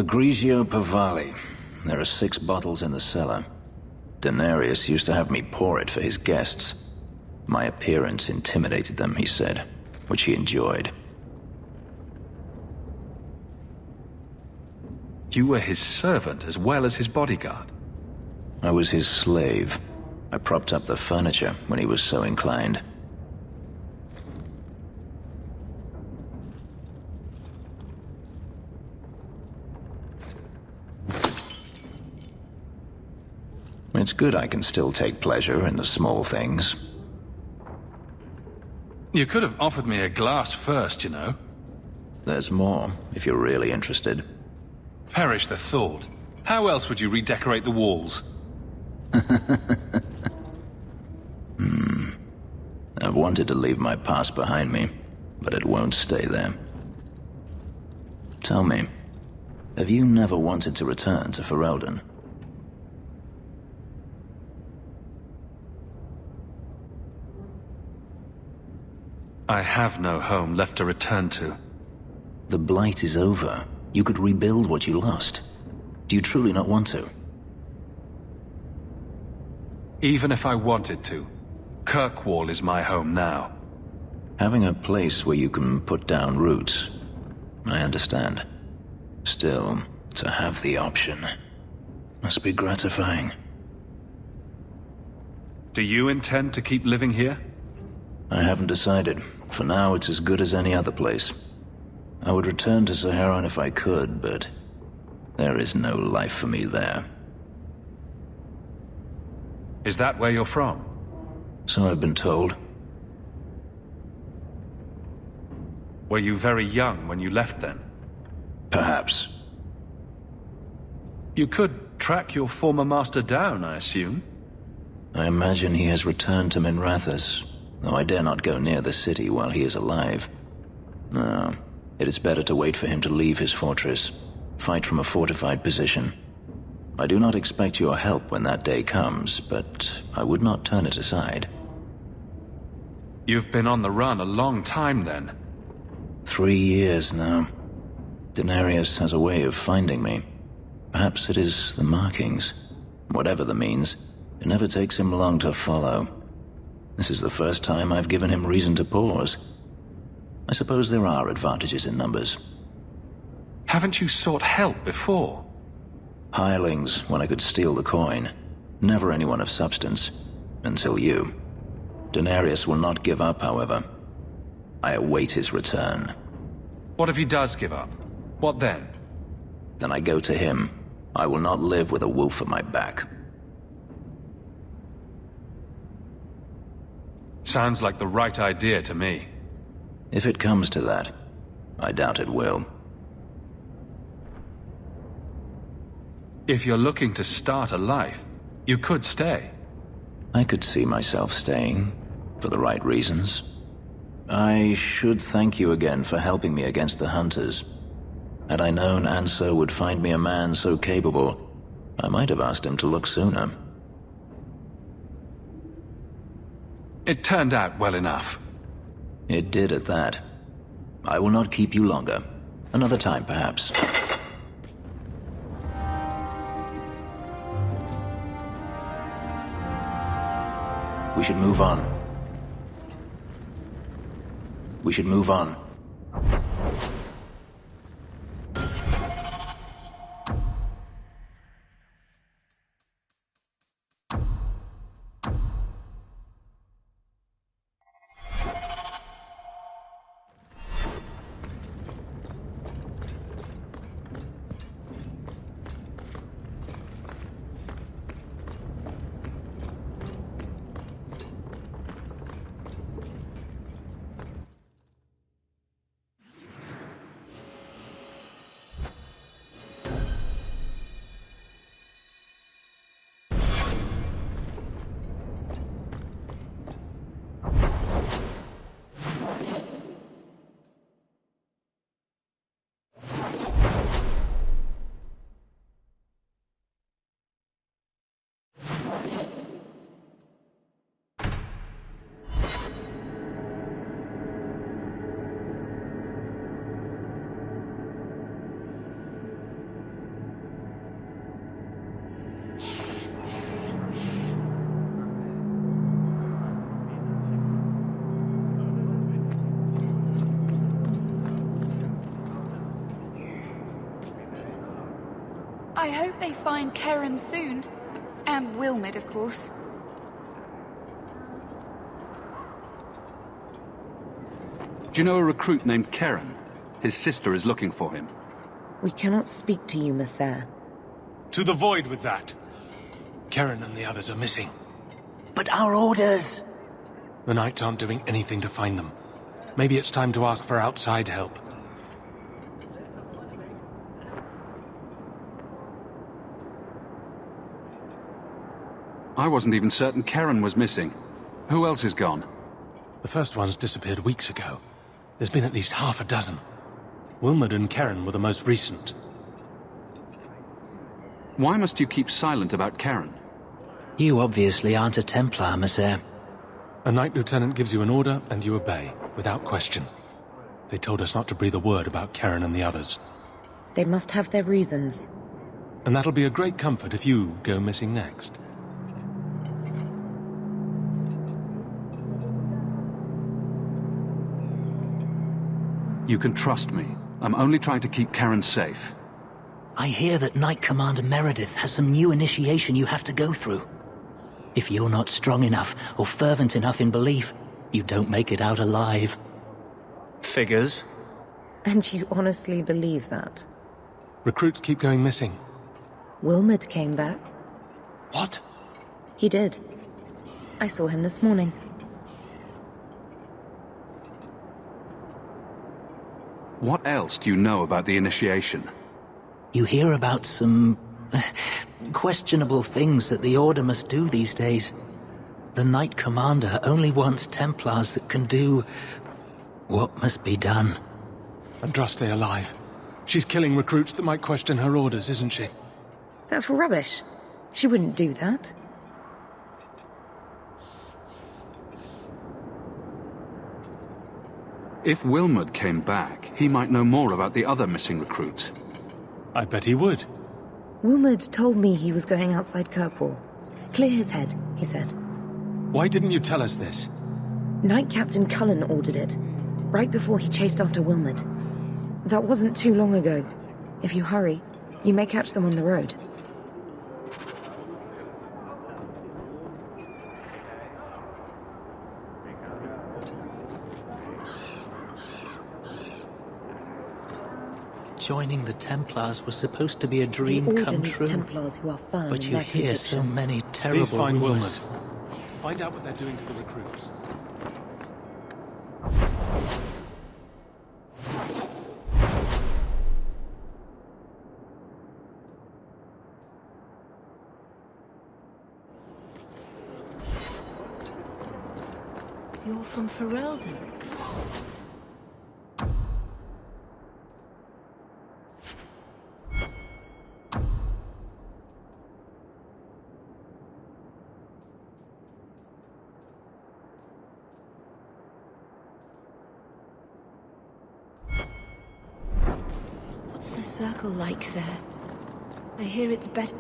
Grigio Pavali. There are 6 bottles in the cellar. Denarius used to have me pour it for his guests. My appearance intimidated them, he said, which he enjoyed. You were his servant as well as his bodyguard? I was his slave. I propped up the furniture when he was so inclined. It's good I can still take pleasure in the small things. You could have offered me a glass first, you know. There's more, if you're really interested. Perish the thought. How else would you redecorate the walls? I've wanted to leave my past behind me, but it won't stay there. Tell me, have you never wanted to return to Ferelden? I have no home left to return to. The Blight is over. You could rebuild what you lost. Do you truly not want to? Even if I wanted to, Kirkwall is my home now. Having a place where you can put down roots, I understand. Still, to have the option must be gratifying. Do you intend to keep living here? I haven't decided. For now, it's as good as any other place. I would return to Saharan if I could, but there is no life for me there. Is that where you're from? So I've been told. Were you very young when you left then? Perhaps. You could track your former master down, I assume? I imagine he has returned to Minrathous, though I dare not go near the city while he is alive. No, it is better to wait for him to leave his fortress, fight from a fortified position. I do not expect your help when that day comes, but I would not turn it aside. You've been on the run a long time then. 3 years now. Denarius has a way of finding me. Perhaps it is the markings. Whatever the means, it never takes him long to follow. This is the first time I've given him reason to pause. I suppose there are advantages in numbers. Haven't you sought help before? Hirelings, when I could steal the coin. Never anyone of substance. Until you. Denarius will not give up, however. I await his return. What if he does give up? What then? Then I go to him. I will not live with a wolf at my back. Sounds like the right idea to me. If it comes to that, I doubt it will. If you're looking to start a life, you could stay. I could see myself staying, for the right reasons. I should thank you again for helping me against the Hunters. Had I known Anso would find me a man so capable, I might have asked him to look sooner. It turned out well enough. It did at that. I will not keep you longer. Another time, perhaps. We should move on. We should move on. I hope they find Keren soon. And Wilmid, of course. Do you know a recruit named Keren? His sister is looking for him. We cannot speak to you, Messer. To the void with that. Keren and the others are missing. But our orders! The Knights aren't doing anything to find them. Maybe it's time to ask for outside help. I wasn't even certain Keren was missing. Who else is gone? The first ones disappeared weeks ago. There's been at least half a dozen. Wilmid and Keren were the most recent. Why must you keep silent about Keren? You obviously aren't a Templar, Messer. A Knight Lieutenant gives you an order, and you obey, without question. They told us not to breathe a word about Keren and the others. They must have their reasons. And that'll be a great comfort if you go missing next. You can trust me. I'm only trying to keep Keren safe. I hear that Knight Commander Meredith has some new initiation you have to go through. If you're not strong enough or fervent enough in belief, you don't make it out alive. Figures. And you honestly believe that? Recruits keep going missing. Wilmid came back. What? He did. I saw him this morning. What else do you know about the initiation? You hear about some questionable things that the Order must do these days. The Knight Commander only wants Templars that can do what must be done. Andraste alive. She's killing recruits that might question her orders, isn't she? That's rubbish. She wouldn't do that. If Wilmid came back, he might know more about the other missing recruits. I bet he would. Wilmid told me he was going outside Kirkwall. Clear his head, he said. Why didn't you tell us this? Knight Captain Cullen ordered it, right before he chased after Wilmid. That wasn't too long ago. If you hurry, you may catch them on the road. Joining the Templars was supposed to be a dream the Order come needs true. Templars who are firm But in you their hear so convictions. many terrible Please find rumors. Wilmid. Find out what they're doing to the recruits. You're from Ferelden. What's the circle like there? I hear it's better.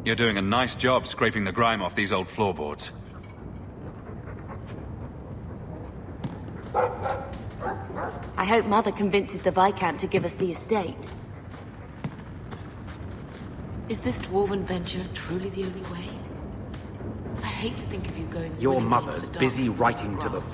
You're doing a nice job scraping the grime off these old floorboards. I hope Mother convinces the Viscount to give us the estate. Is this dwarven venture truly the only way? I hate to think of you going... Your willingly mother's to the busy dark writing to the grass.